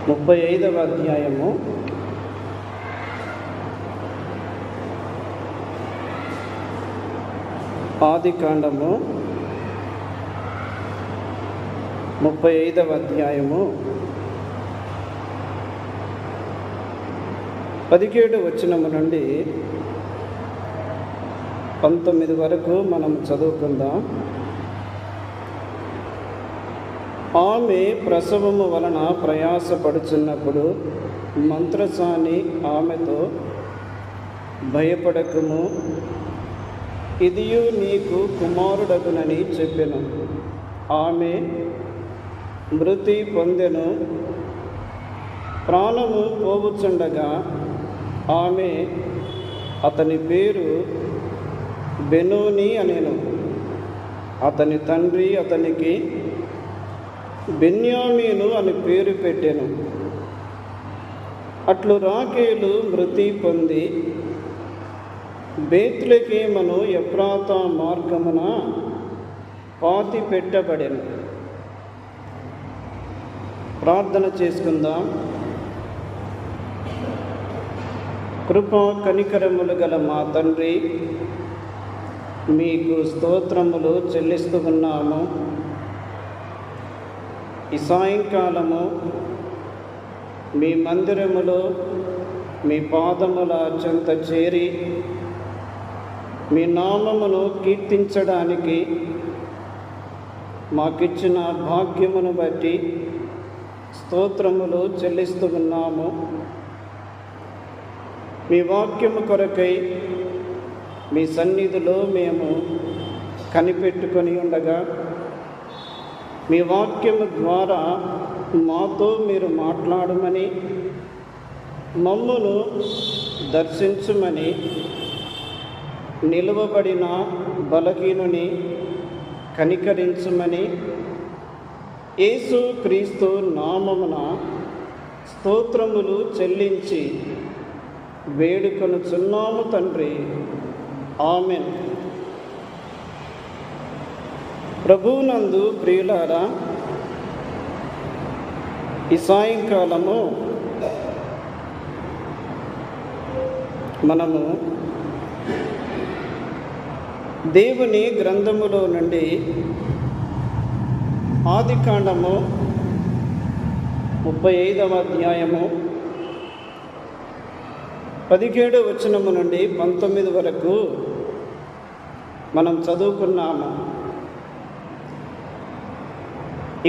35వ అధ్యాయము ఆదికాండము 35వ అధ్యాయము 17 వచనము నుండి 19 వరకు మనం చదువుకుందాం. ఆమె ప్రసవము వలన ప్రయాసపడుచున్నప్పుడు మంత్రసాని ఆమెతో, భయపడకుము, ఇదియు నీకు కుమారుడగునని చెప్పెను. ఆమె మృతి పొందెను. ప్రాణము పోవుచుండగా ఆమె అతని పేరు బెనోని అనెను. అతని తండ్రి అతనికి బెన్యామీను అని పేరు పెట్టెను. అట్లు రాకేలు మృతి పొంది బేత్లెహేమును ఎఫ్రాతా మార్గమున పాతి పెట్టబడెను. ప్రార్థన చేసుకుందాం. కృపా కనికరములు గల మా తండ్రి, మీకు స్తోత్రములు చెల్లిస్తూ ఉన్నాము. ఈ సాయంకాలము మీ మందిరములో మీ పాదముల చెంత చేరి మీ నామమును కీర్తించడానికి మాకిచ్చిన భాగ్యమును బట్టి స్తోత్రములు చెల్లిస్తూ ఉన్నాము. మీ వాక్యము కొరకై మీ సన్నిధిలో మేము కనిపెట్టుకొని ఉండగా, మీ వాక్యము ద్వారా మాతో మీరు మాట్లాడమని, మమ్మును దర్శించుమని, నిలువబడిన బలహీనుని కనికరించుమని యేసు క్రీస్తు నామమున స్తోత్రములు చెల్లించి వేడుకొనుచున్నాము తండ్రి. ఆమెన్. ప్రభువునందు ప్రియులారా, ఈ సాయంకాలము మనము దేవుని గ్రంథములో నుండి ఆదికాండము 35వ అధ్యాయము 17 వచనము నుండి 19 వరకు మనం చదువుకున్నాము.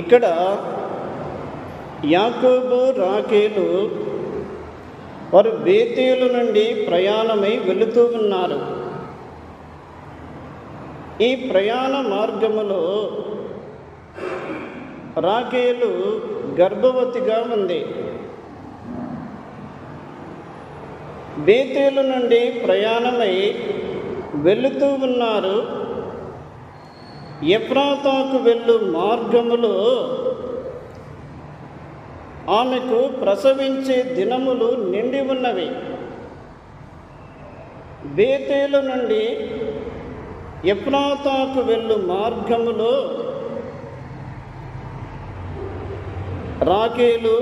ఇక్కడ యాకోబు రాకేలు వారు బేతేలు నుండి ప్రయాణమై వెళుతూ ఉన్నారు. ఈ ప్రయాణ మార్గములో రాకేలు గర్భవతిగా ఉంది. బేతేలు నుండి ప్రయాణమై వెళుతూ ఉన్నారు. ఎఫ్రాతాకు వెళ్ళు మార్గములో ఆమెకు ప్రసవించే దినములు నిండి ఉన్నవి. బేతేలు నుండి ఎఫ్రాతాకు వెళ్ళు మార్గములో రాకేలు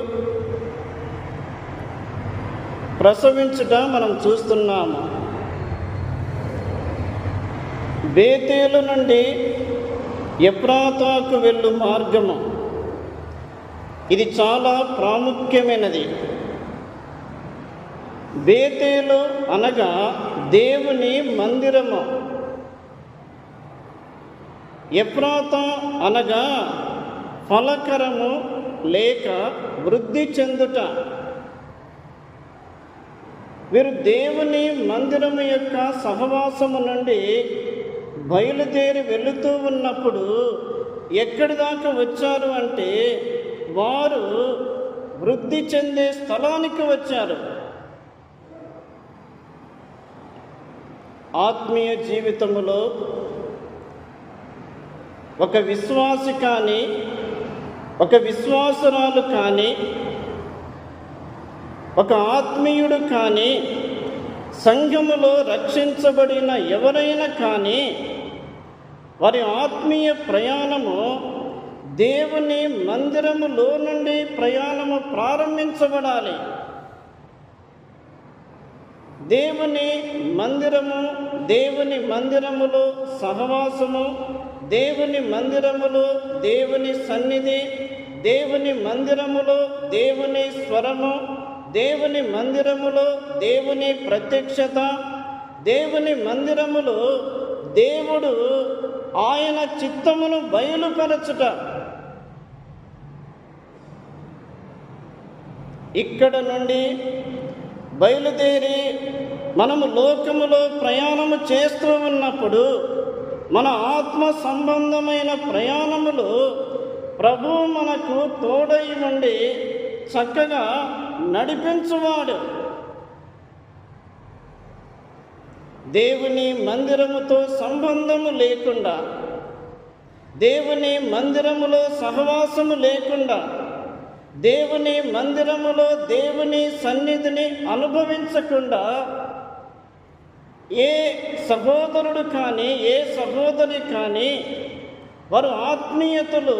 ప్రసవించుట మనం చూస్తున్నాము. బేతేలు నుండి ఎఫ్రాతాకు వెళ్ళు మార్గము ఇది చాలా ప్రాముఖ్యమైనది. బేతేలు అనగా దేవుని మందిరము, ఎఫ్రాతా అనగా ఫలకరము లేక వృద్ధి చెందుట. వీరు దేవుని మందిరము యొక్క సహవాసము నుండి బయలుదేరి వెళుతూ ఉన్నప్పుడు ఎక్కడి దాకా వచ్చారు అంటే, వారు వృద్ధి చెందే స్థలానికి వచ్చారు. ఆత్మీయ జీవితములో ఒక విశ్వాసి కానీ, ఒక విశ్వాసురాలు కానీ, ఒక ఆత్మీయుడు కానీ, సంఘములో రక్షించబడిన ఎవరైనా కానీ వారి ఆత్మీయ ప్రయాణము దేవుని మందిరములో నుండి ప్రయాణము ప్రారంభించబడాలి. దేవుని మందిరము, దేవుని మందిరములో సహవాసము, దేవుని మందిరములో దేవుని సన్నిధి, దేవుని మందిరములో దేవుని స్వరము, దేవుని మందిరములో దేవుని ప్రత్యక్షత, దేవుని మందిరములో దేవుడు ఆయన చిత్తమును బయలుపరచుట. ఇక్కడ నుండి బయలుదేరి మనము లోకములో ప్రయాణము చేస్తూ ఉన్నప్పుడు మన ఆత్మ సంబంధమైన ప్రయాణములు ప్రభువు మనకు తోడై ఉండి చక్కగా నడిపించువాడు. దేవుని మందిరముతో సంబంధము లేకుండా, దేవుని మందిరములో సహవాసము లేకుండా, దేవుని మందిరములో దేవుని సన్నిధిని అనుభవించకుండా ఏ సహోదరుడు కానీ ఏ సహోదరి కానీ వారు ఆత్మీయతలు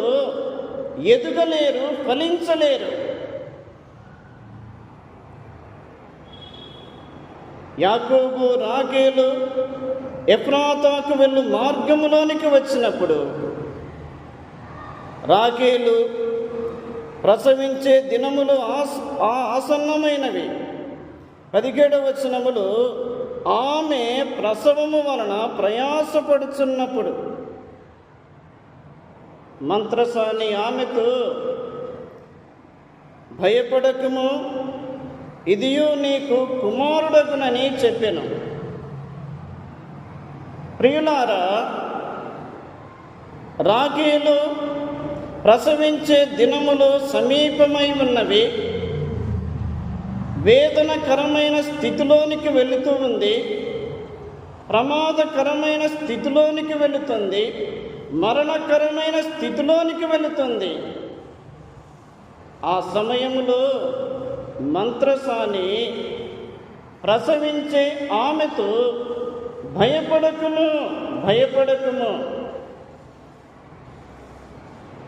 ఎదగలేరు, ఫలించలేరు. యాకోబు రాహేలు ఎఫ్రాతాకు వెళ్ళు మార్గములోనికి వచ్చినప్పుడు రాహేలు ప్రసవించే దినములు ఆసన్నమైనవి. 17వ వచనములో ఆమె ప్రసవము వలన ప్రయాసపడుచున్నప్పుడు మంత్రసాని ఆమెతో, భయపడకుము, ఇదియో నీకు కుమారుడగునని చెప్పెను. ప్రియులారా, రాహేలు ప్రసవించే దినములు సమీపమై ఉన్నవి. వేదనకరమైన స్థితిలోనికి వెళుతూ ఉంది, ప్రమాదకరమైన స్థితిలోనికి వెళుతుంది, మరణకరమైన స్థితిలోనికి వెళుతుంది. ఆ సమయంలో మంత్రసాని ప్రసవించే ఆమెతో, భయపడకుము, భయపడకుము.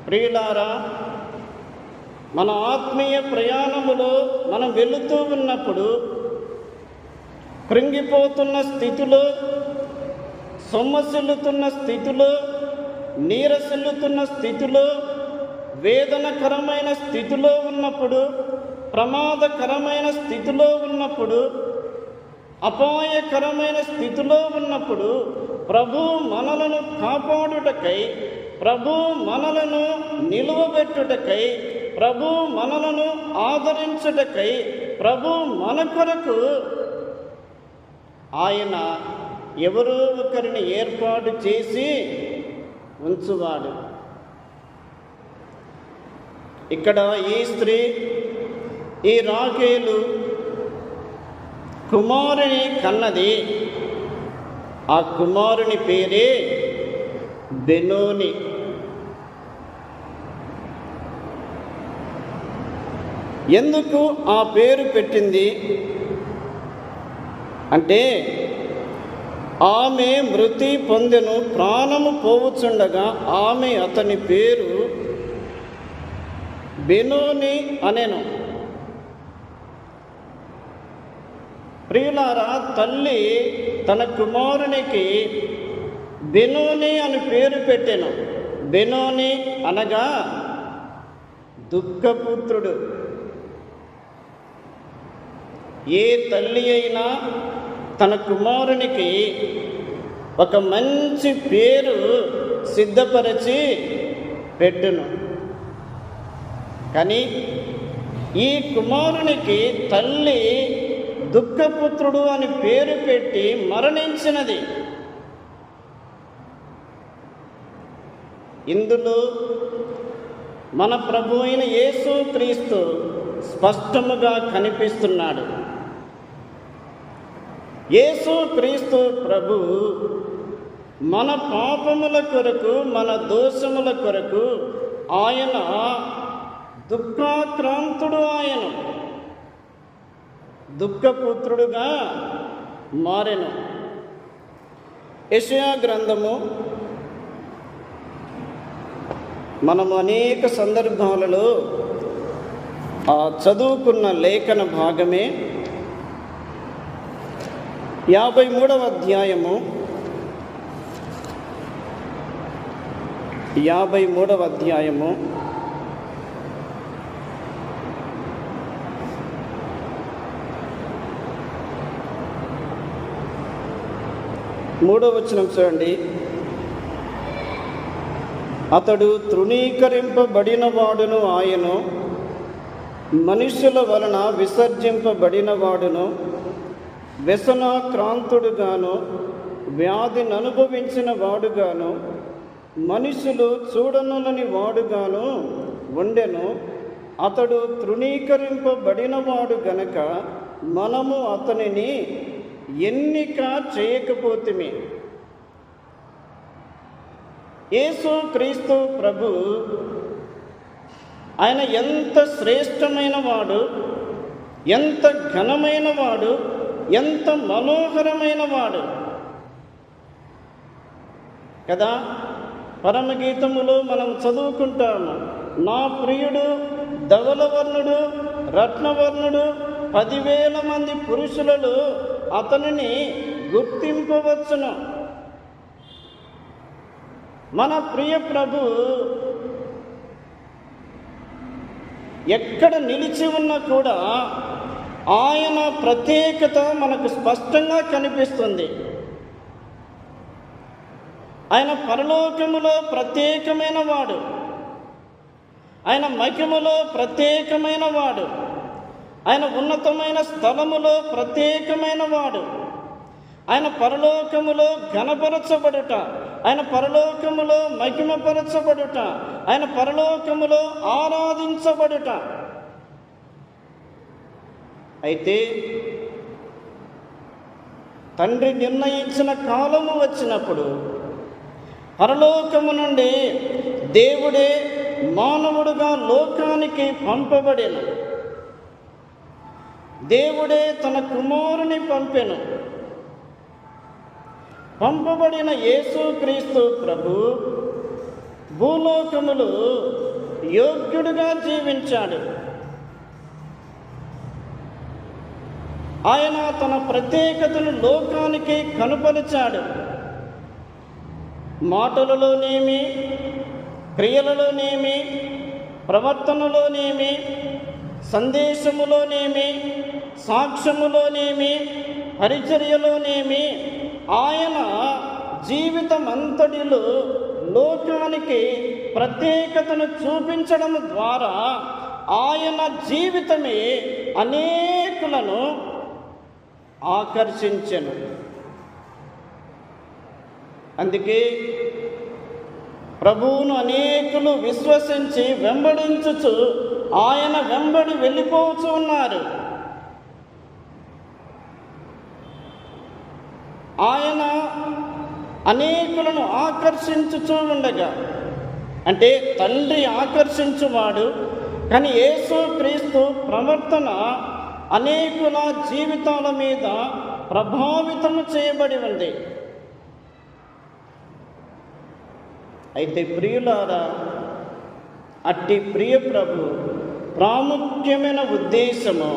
ప్రియులారా, మన ఆత్మీయ ప్రయాణములో మనం వెళుతూ ఉన్నప్పుడు కృంగిపోతున్న స్థితిలో, సొమ్మసిల్లుతున్న స్థితిలో, నీరసిల్లుతున్న స్థితిలో, వేదనకరమైన స్థితిలో ఉన్నప్పుడు, ప్రమాదకరమైన స్థితిలో ఉన్నప్పుడు, అపాయకరమైన స్థితిలో ఉన్నప్పుడు ప్రభు మనలను కాపాడుటకై, ప్రభు మనలను నిలువబెట్టుటకై, ప్రభు మనలను ఆదరించుటకై, ప్రభు మన కొరకు ఆయన ఎవరో ఒకరిని ఏర్పాటు చేసి ఉంచువాడు. ఇక్కడ ఈ స్త్రీ, ఈ రాహేలు కుమారుని కన్నది. ఆ కుమారుని పేరే బెనోని. ఎందుకు ఆ పేరు పెట్టింది అంటే, ఆమె మృతి పొందెను, ప్రాణము పోవుచుండగా ఆమె అతని పేరు బెనోని అనెను. ప్రియులారా, తల్లి తన కుమారునికి బెనోని అని పేరు పెట్టెను. బెనోని అనగా దుఃఖపుత్రుడు. ఏ తల్లి అయినా తన కుమారునికి ఒక మంచి పేరు సిద్ధపరిచి పెట్టును. కానీ ఈ కుమారునికి తల్లి దుఃఖపుత్రుడు అని పేరు పెట్టి మరణించినది. ఇందులో మన ప్రభు అయిన యేసు క్రీస్తు స్పష్టముగా కనిపిస్తున్నాడు. యేసు క్రీస్తు ప్రభు మన పాపముల కొరకు, మన దోషముల కొరకు ఆయన దుఃఖాక్రాంతుడు. ఆయన దుఃఖపుత్రుడుగా మారెను. యెషయా గ్రంథము మనము అనేక సందర్భాలలో చదువుకున్న లేఖన భాగమే 53వ అధ్యాయము 53వ అధ్యాయము 3వ వచనం చూడండి. అతడు తృణీకరింపబడిన వాడును ఆయను, మనుష్యుల వలన విసర్జింపబడిన వాడును, వ్యసనాక్రాంతుడుగాను వ్యాధిని అనుభవించిన వాడుగాను మనుషులు చూడనులని వాడుగాను ఉండెను. అతడు తృణీకరింపబడిన వాడు గనక మనము అతనిని ఎన్నిక చేయకపోతిమి. యేసు క్రీస్తు ప్రభు ఆయన ఎంత శ్రేష్టమైన వాడు, ఎంత ఘనమైన వాడు, ఎంత మనోహరమైన వాడు కదా. పరమగీతములో మనం చదువుకుంటాము, నా ప్రియుడు ధవలవర్ణుడు రత్నవర్ణుడు 10,000 మంది పురుషులలో అతనిని గుర్తింపవచ్చును. మన ప్రియ ప్రభు ఎక్కడ నిలిచి ఉన్నా కూడా ఆయన ప్రత్యేకత మనకు స్పష్టంగా కనిపిస్తుంది. ఆయన పరలోకములో ప్రత్యేకమైన వాడు, ఆయన మహిమలో ప్రత్యేకమైన వాడు, ఆయన ఉన్నతమైన స్థలములో ప్రత్యేకమైన వాడు, ఆయన పరలోకములో ఘనపరచబడుట, ఆయన పరలోకములో మహిమపరచబడుట, ఆయన పరలోకములో ఆరాధించబడుట. అయితే తండ్రి నిర్ణయించిన కాలము వచ్చినప్పుడు పరలోకము నుండి దేవుడే మానవుడుగా లోకానికి పంపబడెను. దేవుడే తన కుమారుని పంపెను. పంపబడిన యేసుక్రీస్తు ప్రభు భూలోకములు యోగ్యుడుగా జీవించాడు. ఆయన తన ప్రత్యేకతను లోకానికి కనుపరిచాడు. మాటలలోనేమి, క్రియలలోనేమి, ప్రవర్తనలోనేమి, సందేశములోనేమి, సాక్ష్యములోనేమి, పరిచర్యలోనేమి ఆయన జీవితం అంతటిలో లోకానికి ప్రత్యేకతను చూపించడం ద్వారా ఆయన జీవితమే అనేకులను ఆకర్షించెను. అందుకే ప్రభువును అనేకులు విశ్వసించి వెంబడించుచు ఆయన వెంబడి వెళ్ళిపోతూ ఉన్నారు. ఆయన అనేకులను ఆకర్షించుచూ ఉండగా, అంటే తండ్రి ఆకర్షించువాడు, కానీ యేసుక్రీస్తు ప్రవర్తన అనేకుల జీవితాల మీద ప్రభావితము చేయబడి ఉంది. అయితే ప్రియులారా, అట్టి ప్రియ ప్రభు ప్రాముఖ్యమైన ఉద్దేశము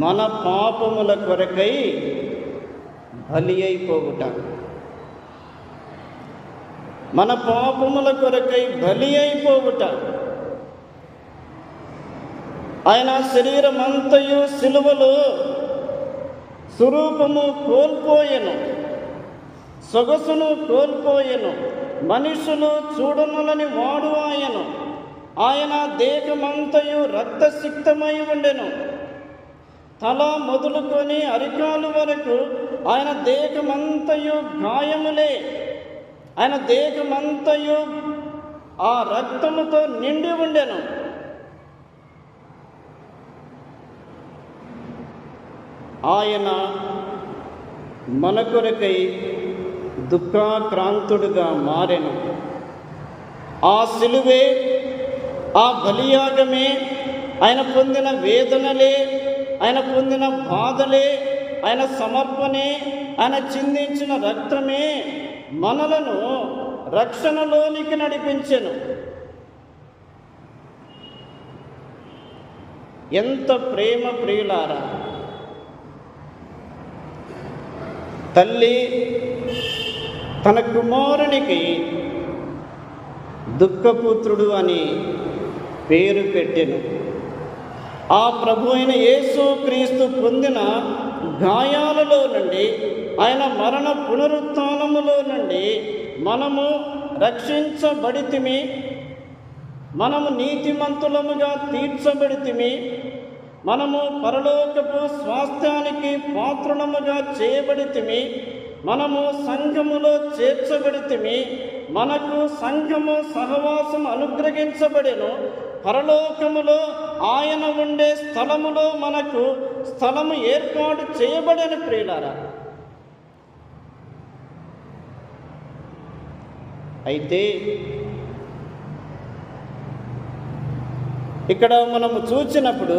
మన పాపముల కొరకై బలి అయిపోవుట. మన పాపముల కొరకై బలి అయిపోవుట. ఆయన శరీరమంతయు సిలువలో స్వరూపము కోల్పోయెను, సొగసును కోల్పోయెను, మనుషులు చూడనులని వాడు ఆయను. ఆయన దేహమంతయు రక్తసిక్తమై ఉండెను. తల మొదలుకొని అరికాలు వరకు ఆయన దేహమంతయు గాయములే. ఆయన దేహమంతయు ఆ రక్తముతో నిండి ఉండెను. ఆయన మన కొరకై దుఃఖాక్రాంతుడుగా మారెను. ఆ సిలువే, ఆ బలియాగమే, ఆయన పొందిన వేదనలే, ఆయన పొందిన బాధలే, ఆయన సమర్పణే, ఆయన చిందించిన రక్తమే మనలను రక్షణలోనికి నడిపించెను. ఎంత ప్రేమ ప్రియులారా! తల్లి తన కుమారునికి దుఃఖపుత్రుడు అని పేరు పెట్టెను. ఆ ప్రభు అయిన యేసు క్రీస్తు పొందిన గాయాలలో నుండి, ఆయన మరణ పునరుత్థానములో నుండి మనము రక్షించబడితిమి, మనము నీతిమంతులముగా తీర్చబడితిమి, మనము పరలోకపు స్వాస్థ్యానికి పాత్రులముగా చేయబడితిమి, మనము సంఘములో చేర్చబడితిమి, మనకు సంఘము సహవాసం అనుగ్రహించబడెను, పరలోకములో ఆయన ఉండే స్థలములో మనకు స్థలము ఏర్పాటు చేయబడెను. ప్రియులారా, అయితే ఇక్కడ మనము చూచినప్పుడు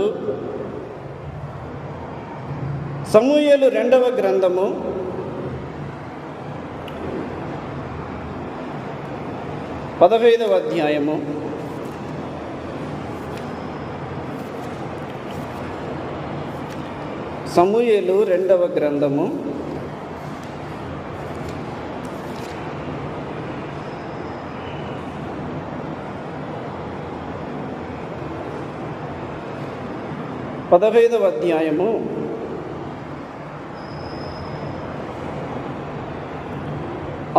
సమూయేలు 2వ గ్రంథము 15వ అధ్యాయము 2వ గ్రంథము 15వ అధ్యాయము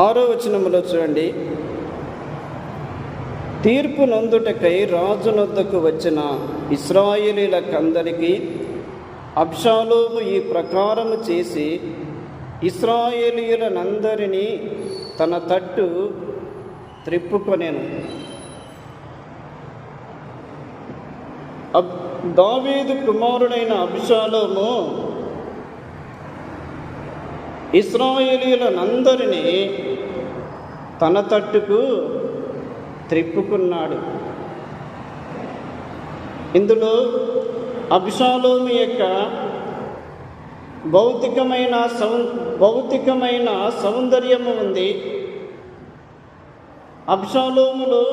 6వ వచనములో చూడండి. తీర్పు నొందుటకై రాజునొద్దకు వచ్చిన ఇశ్రాయేలీలకందరికీ అబ్షాలోము ఈ ప్రకారము చేసి ఇశ్రాయేలీయులనందరినీ తన తట్టు త్రిప్పుకొనెను. దావీదు కుమారుడైన అబ్షాలోము ఇశ్రాయేలీయులనందరినీ తన తట్టుకు త్రిప్పుకున్నాడు. ఇందులో అబ్షాలోము యొక్క భౌతికమైన సౌందర్యము ఉంది. అబ్షాలోములో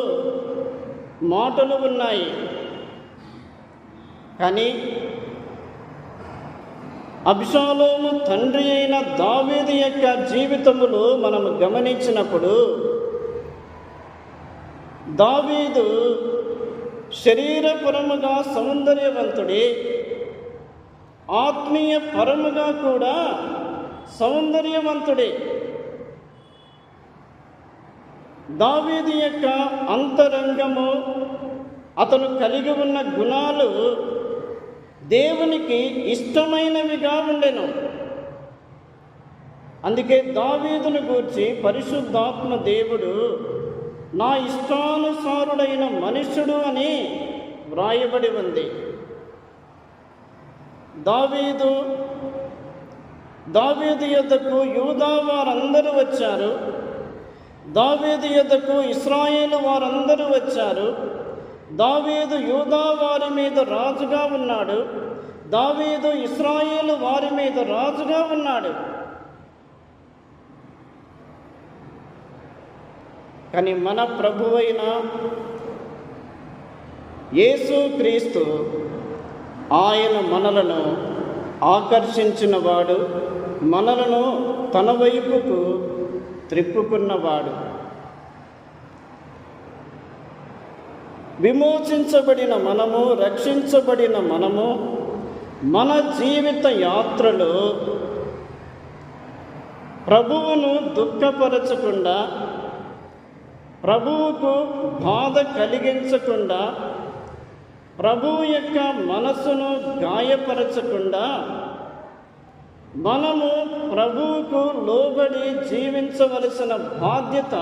మాటలు ఉన్నాయి. కానీ అబ్షాలోము తండ్రి అయిన దావీదు యొక్క జీవితములో మనము గమనించినప్పుడు, దావీదు శరీరపరముగా సౌందర్యవంతుడే, ఆత్మీయ పరముగా కూడా సౌందర్యవంతుడే. దావీదు యొక్క అంతరంగము, అతను కలిగి ఉన్న గుణాలు దేవునికి ఇష్టమైనవిగా ఉండెను. అందుకే దావీదును గూర్చి పరిశుద్ధాత్మ దేవుడు నా ఇష్టానుసారుడైన మనుష్యుడు అని వ్రాయబడి ఉంది. దావీదు యొద్దకు యూదా వారందరూ వచ్చారు. దావీదు యొద్దకు ఇశ్రాయేలు వారందరూ వచ్చారు. దావీదు యూదా వారి మీద రాజుగా ఉన్నాడు. దావీదు ఇశ్రాయేలు వారి మీద రాజుగా ఉన్నాడు. కానీ మన ప్రభువైన యేసు క్రీస్తు, ఆయన మనలను ఆకర్షించినవాడు, మనలను తన వైపుకు త్రిప్పుకున్నవాడు. విమోచించబడిన మనము, రక్షించబడిన మనము మన జీవిత యాత్రలో ప్రభువును దుఃఖపరచకుండా, ప్రభువుకు బాధ కలిగించకుండా, ప్రభువు యొక్క మనసును గాయపరచకుండా మనము ప్రభువుకు లోబడి జీవించవలసిన బాధ్యత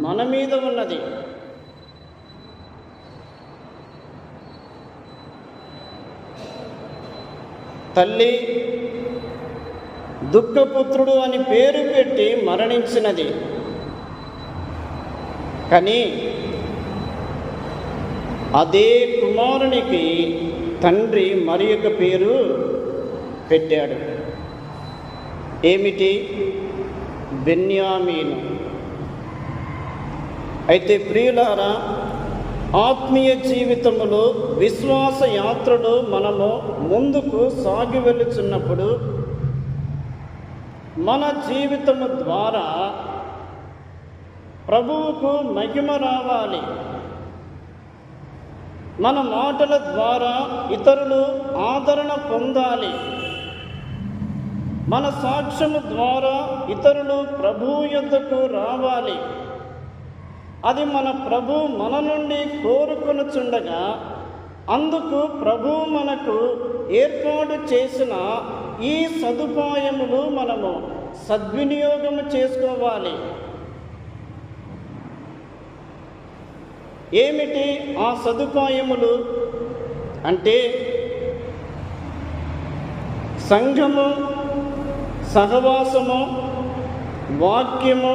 మన మీద ఉన్నది. తల్లి దుఃఖపుత్రుడు అని పేరు పెట్టి మరణించినది. కానీ అదే కుమారునికి తండ్రి మరి ఒక పేరు పెట్టాడు. ఏమిటి? బెన్యామీను. అయితే ప్రియులారా, ఆత్మీయ జీవితములో, విశ్వాస యాత్రలో మనము ముందుకు సాగి వెళుచున్నప్పుడు మన జీవితము ద్వారా ప్రభువుకు మహిమ రావాలి. మన మాటల ద్వారా ఇతరులు ఆదరణ పొందాలి. మన సాక్ష్యము ద్వారా ఇతరులు ప్రభువు యొద్దకు రావాలి. అది మన ప్రభు మన నుండి కోరుకొనుచుండగా, అందుకు ప్రభువు మనకు ఏర్పాటు చేసిన ఈ సదుపాయములు మనము సద్వినియోగము చేసుకోవాలి. ఏమిటి ఆ సదుపాయములు అంటే? సంఘము, సహవాసము, వాక్యము,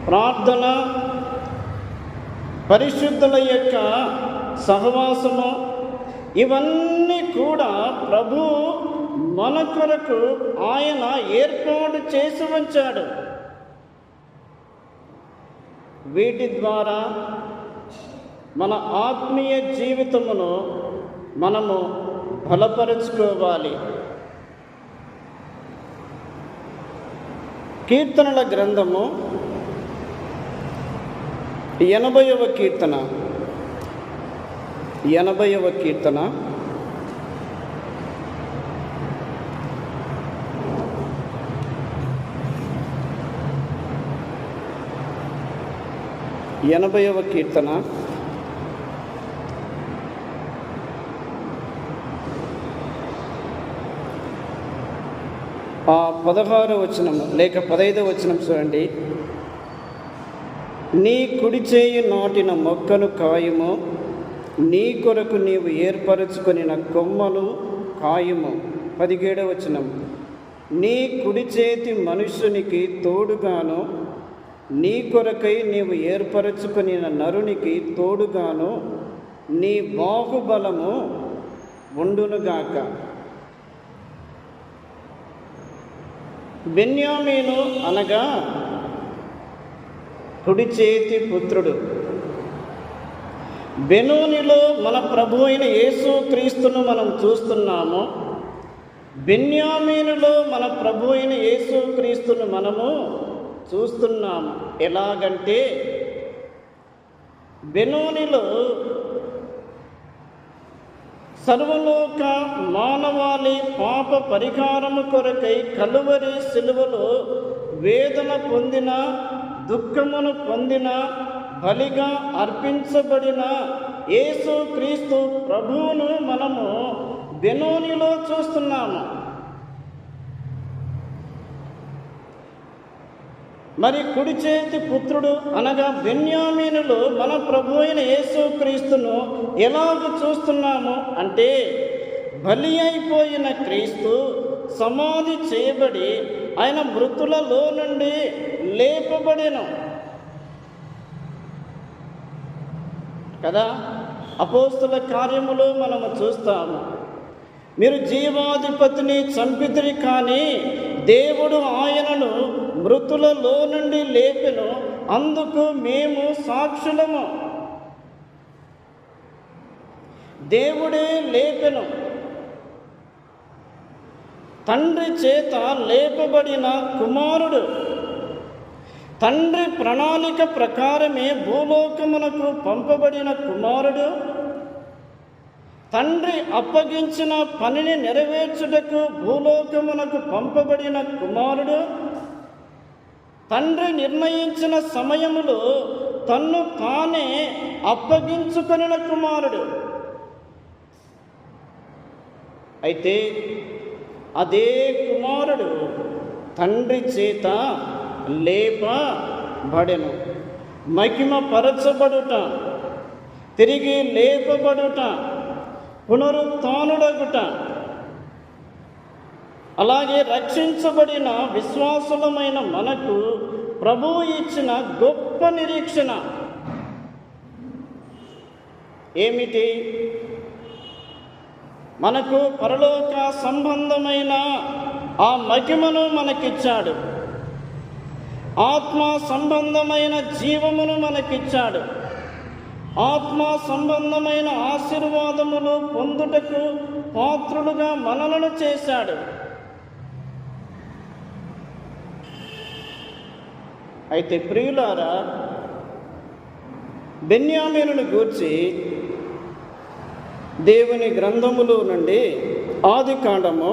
ప్రార్థన, పరిశుద్ధుల యొక్క సహవాసము, ఇవన్నీ కూడా ప్రభు మన కొరకు ఆయన ఏర్పాటు చేసి ఉంచాడు. వీటి ద్వారా మన ఆత్మీయ జీవితమును మనము బలపరుచుకోవాలి. కీర్తనల గ్రంథము 80వ కీర్తన 80వ కీర్తన 80వ కీర్తన 16వ వచనము లేక 15వ వచనం చూడండి. నీ కుడి చేయి నాటిన మొక్కను కాయము, నీ కొరకు నీవు ఏర్పరచుకొనిన కొమ్మను కాయము. 17వ వచనం, నీ కుడి చేతి మనుష్యునికి తోడుగాను, నీ కొరకై నీవు ఏర్పరచుకొనిన నరునికి తోడుగాను నీ బాహుబలము ఉండునుగాక. బెన్యామీను అనగా కుడి చేతి పుత్రుడు. బెనోనిలో మన ప్రభు అయిన యేసు క్రీస్తును మనం చూస్తున్నాము. బెన్యామీనులో మన ప్రభు అయిన యేసు క్రీస్తును మనము చూస్తున్నాము. ఎలాగంటే, బెనోనిలో సర్వలోక మానవాళి పాప పరిహారము కొరకై కలువరి సిలువలో వేదన పొందిన, దుఃఖమును పొందిన, బలిగా అర్పించబడిన యేసు క్రీస్తు ప్రభువును మనము బెనోనిలో చూస్తున్నాము. మరి కుడి చేతి పుత్రుడు అనగా బెన్యామీనులో మన ప్రభు అయిన యేసు క్రీస్తును ఎలాగ చూస్తున్నాము అంటే, బలి అయిపోయిన క్రీస్తు సమాధి చేయబడి ఆయన మృతులలో నుండి లేపబడెను కదా. అపోస్తుల కార్యములో మనము చూస్తాము, మీరు జీవాధిపతిని చంపితిరి, కానీ దేవుడు ఆయనను మృతులలో నుండి లేపెను, అందుకు మేము సాక్షులము. దేవుడే లేపెను. తండ్రి చేత లేపబడిన కుమారుడు, తండ్రి ప్రణాళిక ప్రకారమే భూలోకమునకు పంపబడిన కుమారుడు, తండ్రి అప్పగించిన పనిని నెరవేర్చుటకు భూలోకమునకు పంపబడిన కుమారుడు, తండ్రి నిర్ణయించిన సమయములో తన్ను తానే అప్పగించుకొనిన కుమారుడు. అయితే అదే కుమారుడు తండ్రి చేత లేపబడెను. మహిమ పరచబడుట, తిరిగి లేపబడుట, పునరుత్థానుడగుట, అలాగే రక్షించబడిన విశ్వాసులమైన మనకు ప్రభువు ఇచ్చిన గొప్ప నిరీక్షణ ఏమిటి? మనకు పరలోక సంబంధమైన ఆ మహిమను మనకిచ్చాడు. ఆత్మ సంబంధమైన జీవమును మనకిచ్చాడు. ఆత్మ సంబంధమైన ఆశీర్వాదములు పొందుటకు పాత్రులుగా మనలను చేశాడు. అయితే ప్రియులారా, బెన్యామీనును గూర్చి దేవుని గ్రంథములో నుండి ఆదికాండము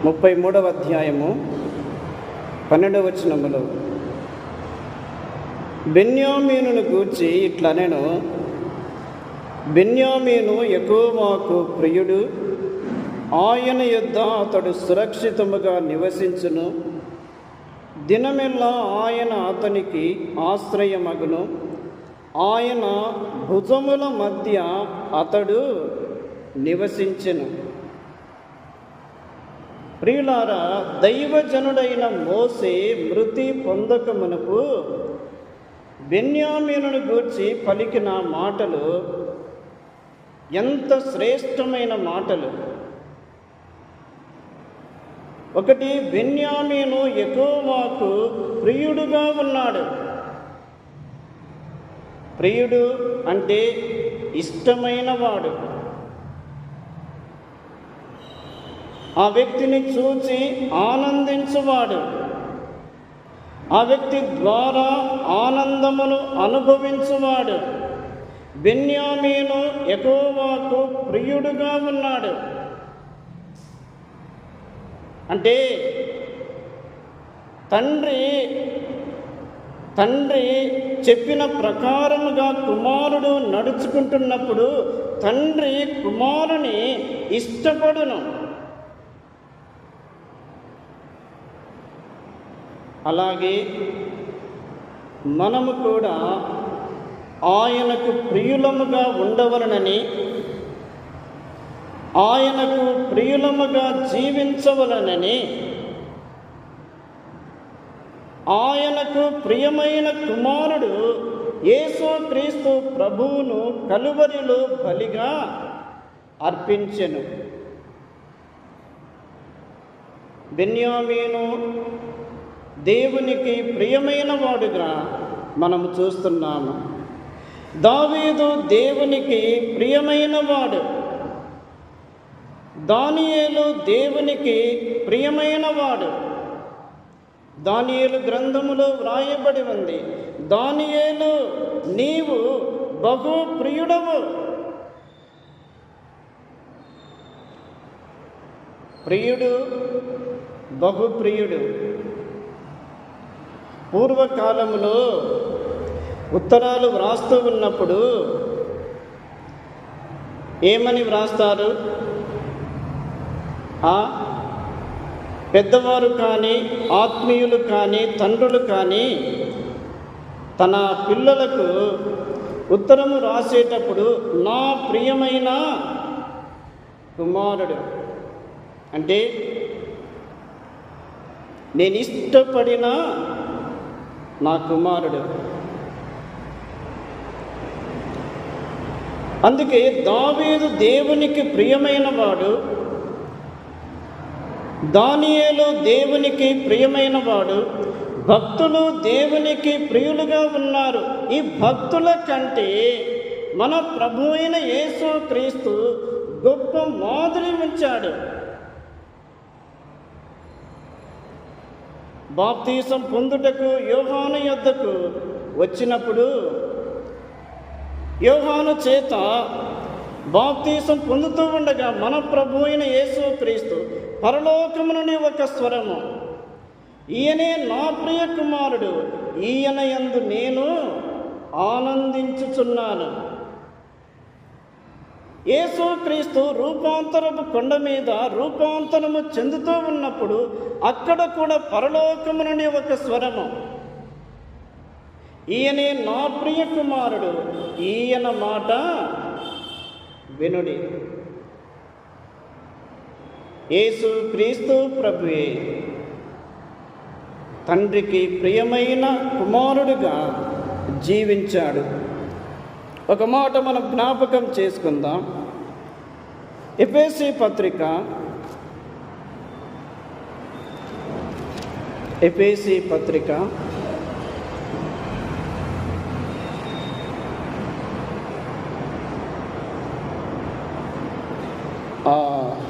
33వ అధ్యాయము 12వ వచనములో బెన్యామీనును గూర్చి ఇట్లా నేను, బెన్యామీను యెహోవాకు ప్రియుడు, ఆయన యొద్ద అతడు సురక్షితముగా నివసించును, దినమెల్లా ఆయన అతనికి ఆశ్రయమగును, ఆయన భుజముల మధ్య అతడు నివసించెను. ప్రియులారా, దైవజనుడైన మోసే మృతి పొందకమునకు బెన్యామీనును గూర్చి పలికిన మాటలు ఎంత శ్రేష్టమైన మాటలు! ఒకటి, బెన్యామీను యెహోవాకు ప్రియుడుగా ఉన్నాడు. ప్రియుడు అంటే ఇష్టమైన వాడు. ఆ వ్యక్తిని చూచి ఆనందించువాడు. ఆ వ్యక్తి ద్వారా ఆనందమును అనుభవించువాడు. బెన్యామీను యెహోవాకు ప్రియుడుగా ఉన్నాడు. అంటే తండ్రి చెప్పిన ప్రకారముగా కుమారుడు నడుచుకుంటున్నప్పుడు తండ్రి కుమారుని ఇష్టపడును. అలాగే మనము కూడా ఆయనకు ప్రియులముగా ఉండవలనని, ఆయనకు ప్రియులముగా జీవించవలనని, ఆయనకు ప్రియమైన కుమారుడు యేసుక్రీస్తు ప్రభువును కలువరిలో బలిగా అర్పించెను. బెన్యామీను దేవునికి ప్రియమైన వాడుగా మనము చూస్తున్నాము. దావీదు దేవునికి ప్రియమైన వాడు. దానియేలు దేవునికి ప్రియమైన వాడు. దానియేలు గ్రంథములో వ్రాయబడి ఉంది, దానియేలు నీవు బహు ప్రియుడవు. ప్రియుడు, బహుప్రియుడు. పూర్వకాలంలో ఉత్తరాలు వ్రాస్తూ ఉన్నప్పుడు ఏమని వ్రాస్తారు? పెద్దవారు కానీ, ఆత్మీయులు కానీ, తండ్రులు కానీ తన పిల్లలకు ఉత్తరము రాసేటప్పుడు నా ప్రియమైన కుమారుడు అంటే నేను ఇష్టపడిన నా కుమారుడు. అందుకే దావీదు దేవునికి ప్రియమైన వాడు, దానియేలు దేవునికి ప్రియమైన వాడు, భక్తులు దేవునికి ప్రియులుగా ఉన్నారు. ఈ భక్తుల కంటే మన ప్రభు అయిన యేసుక్రీస్తు గొప్ప మాదిరి ఉంచాడు. బాప్తీసం పొందుటకు యోహాను యొద్దకు వచ్చినప్పుడు యోహాను చేత బాప్తీసం పొందుతూ ఉండగా మన ప్రభు అయిన యేసుక్రీస్తు పరలోకము నుండి ఒక స్వరము, ఈయనే నా ప్రియ కుమారుడు, ఈయన యందు నేను ఆనందించుచున్నాను. యేసుక్రీస్తు రూపాంతరపు కొండ మీద రూపాంతరము చెందుతూ ఉన్నప్పుడు అక్కడ కూడా పరలోకము నుండి ఒక స్వరము, ఈయనే నా ప్రియ కుమారుడు, ఈయన మాట వినుడి. యేసు క్రీస్తు ప్రభువే తండ్రికి ప్రియమైన కుమారుడుగా జీవించాడు. ఒక మాట మనం జ్ఞాపకం చేసుకుందాం. ఎఫెసీ పత్రిక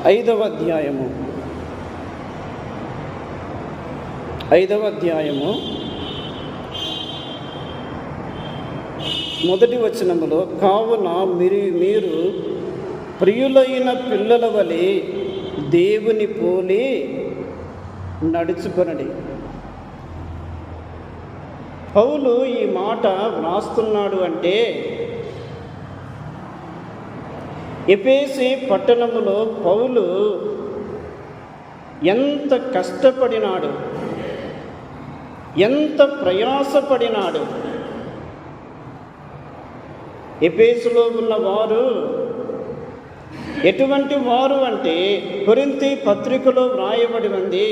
5వ అధ్యాయము 1వ వచనములో, కావున మీరు ప్రియులైన పిల్లల వలె దేవుని పోలి నడుచుకొనడి. పౌలు ఈ మాట వ్రాస్తున్నాడు అంటే ఎఫెసీ పట్టణములో పౌలు ఎంత కష్టపడినాడు, ఎంత ప్రయాసపడినాడు. ఎఫెసులో ఉన్నవారు ఎటువంటి వారు అంటే, కొరింథీ పత్రికలో వ్రాయబడి ఉంది,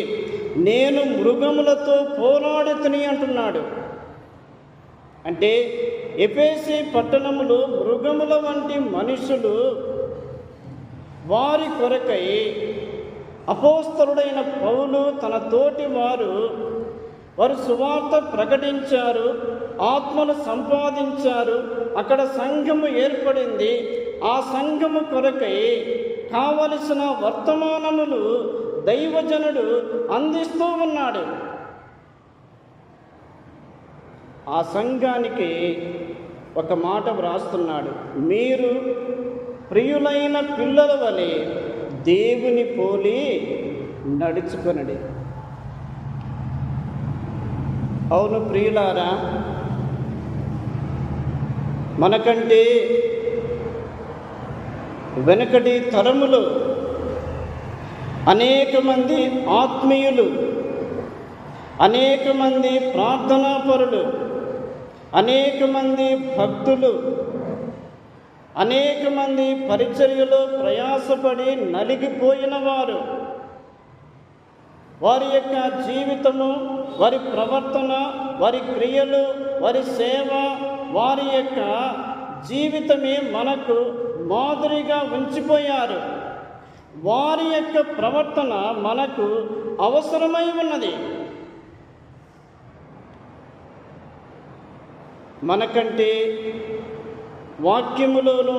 నేను మృగములతో పోరాడుతుని అంటున్నాడు. అంటే ఎఫెసీ పట్టణములో మృగముల వంటి మనుషులు వారి కొరకై అపోస్తలుడైన పౌలు తన తోటి వారు సువార్త ప్రకటించారు, ఆత్మను సంపాదించారు. అక్కడ సంఘము ఏర్పడింది. ఆ సంఘము కొరకై కావలసిన వర్తమానములు దైవజనుడు అందిస్తూ ఉన్నాడు. ఆ సంఘానికి ఒక మాట వ్రాస్తున్నాడు, మీరు ప్రియులైన పిల్లల వలె దేవుని పోలి నడుచుకొనడి. అవును ప్రియులారా, మనకంటే వెనుకటి తరములు అనేక మంది ఆత్మీయులు, అనేక మంది ప్రార్థనాపరులు, అనేక మంది భక్తులు, అనేక మంది పరిచర్యలో ప్రయాసపడి నలిగిపోయిన వారు, వారి యొక్క జీవితము, వారి ప్రవర్తన, వారి క్రియలు, వారి సేవ, వారి యొక్క జీవితమే మనకు మాదిరిగా ఉంచిపోయారు. వారి యొక్క ప్రవర్తన మనకు అవసరమై ఉన్నది. మనకంటే వాక్యములోను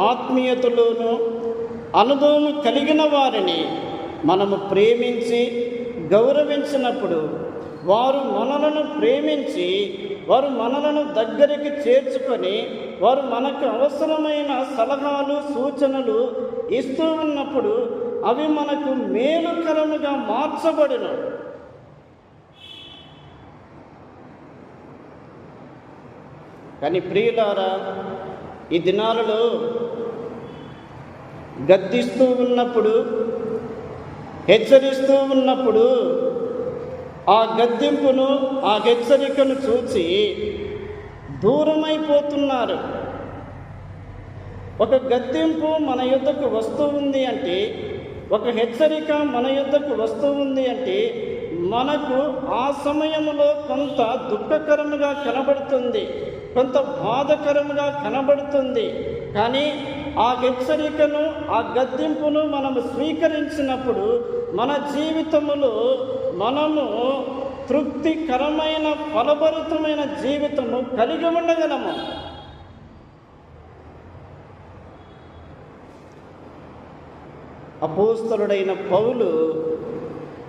ఆత్మీయతలోను అనుభవం కలిగిన వారిని మనము ప్రేమించి గౌరవించినప్పుడు వారు మనలను ప్రేమించి వారు మనలను దగ్గరికి చేర్చుకొని వారు మనకు అవసరమైన సలహాలు సూచనలు ఇస్తూ ఉన్నప్పుడు అవి మనకు మేలుకరముగా మార్చబడిన. కానీ ప్రియులారా, ఈ దినాలలో గద్దిస్తూ ఉన్నప్పుడు, హెచ్చరిస్తూ ఉన్నప్పుడు ఆ గద్దింపును, ఆ హెచ్చరికను చూసి దూరమైపోతున్నారు. ఒక గద్దింపు మన యొద్దకు వస్తూ ఉంది అంటే, ఒక హెచ్చరిక మన యొద్దకు వస్తూ ఉంది అంటే మనకు ఆ సమయంలో కొంత దుఃఖకరముగా కనబడుతుంది, కొంత బాధకరముగా కనబడుతుంది. కానీ ఆ హెచ్చరికను, ఆ గద్దింపును మనము స్వీకరించినప్పుడు మన జీవితములో మనము తృప్తికరమైన ఫలభరితమైన జీవితము కలిగి ఉండగలము. అపోస్తలుడైన పౌలు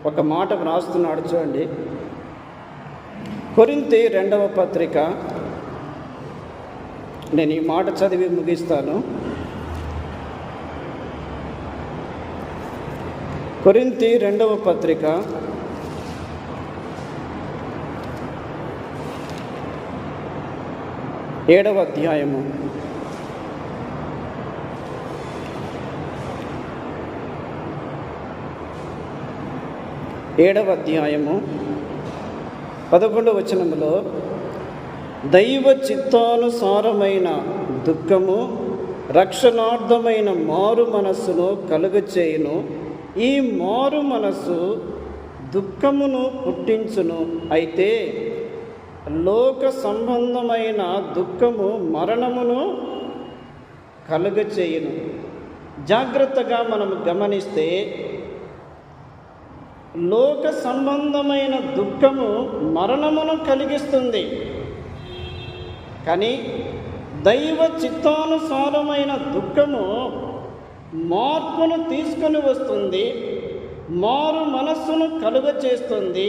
ఒక మాట వ్రాస్తున్నాడు, చూడండి. కొరింథీ 2వ పత్రిక, నేను ఈ మాట చదివి ముగిస్తాను. కొరింథీ 2వ పత్రిక 7వ అధ్యాయము 11వ వచనములో, దైవ చిత్తానుసారమైన దుఃఖము రక్షణార్థమైన మారు మనస్సును కలుగచేయును. ఈ మారు మనస్సు దుఃఖమును పుట్టించును. అయితే లోక సంబంధమైన దుఃఖము మరణమును కలుగచేయును. జాగ్రత్తగా మనము గమనిస్తే లోక సంబంధమైన దుఃఖము మరణమును కలిగిస్తుంది. కానీ దైవ చిత్తానుసారమైన దుఃఖము మార్పును తీసుకొని వస్తుంది, మారు మనస్సును కలుగచేస్తుంది,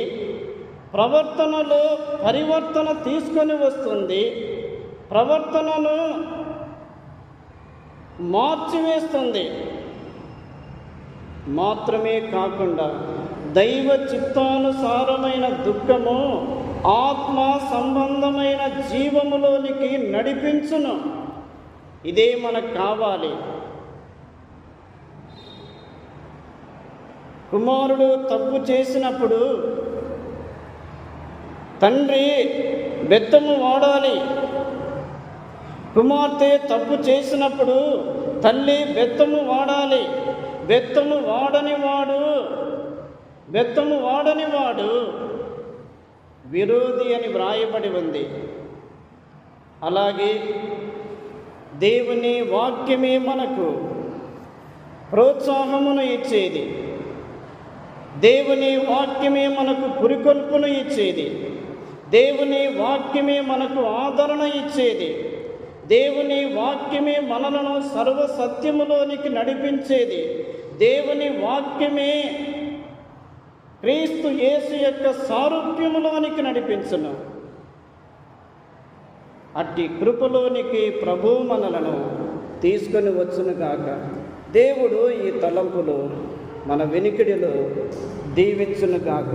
ప్రవర్తనలో పరివర్తన తీసుకొని వస్తుంది, ప్రవర్తనను మార్చివేస్తుంది. మాత్రమే కాకుండా దైవ చిత్తానుసారమైన దుఃఖము ఆత్మ సంబంధమైన జీవములోనికి నడిపించును. ఇదే మనకు కావాలి. కుమారుడు తప్పు చేసినప్పుడు తండ్రి బెత్తము వాడాలి. కుమార్తె తప్పు చేసినప్పుడు తల్లి బెత్తము వాడాలి. బెత్తము వాడని వాడు విరోధి అని వ్రాయబడి ఉంది. అలాగే దేవుని వాక్యమే మనకు ప్రోత్సాహమును ఇచ్చేది, దేవుని వాక్యమే మనకు పురికొల్పును ఇచ్చేది, దేవుని వాక్యమే మనకు ఆదరణ ఇచ్చేది, దేవుని వాక్యమే మనలను సర్వ సత్యములోనికి నడిపించేది, దేవుని వాక్యమే క్రీస్తు యేసు యొక్క సారూప్యములోనికి నడిపించును. అట్టి కృపలోనికి ప్రభువు మనలను తీసుకొని వచ్చును గాక. దేవుడు ఈ తలంపులు మన వినికిడిలో దీవించును గాక.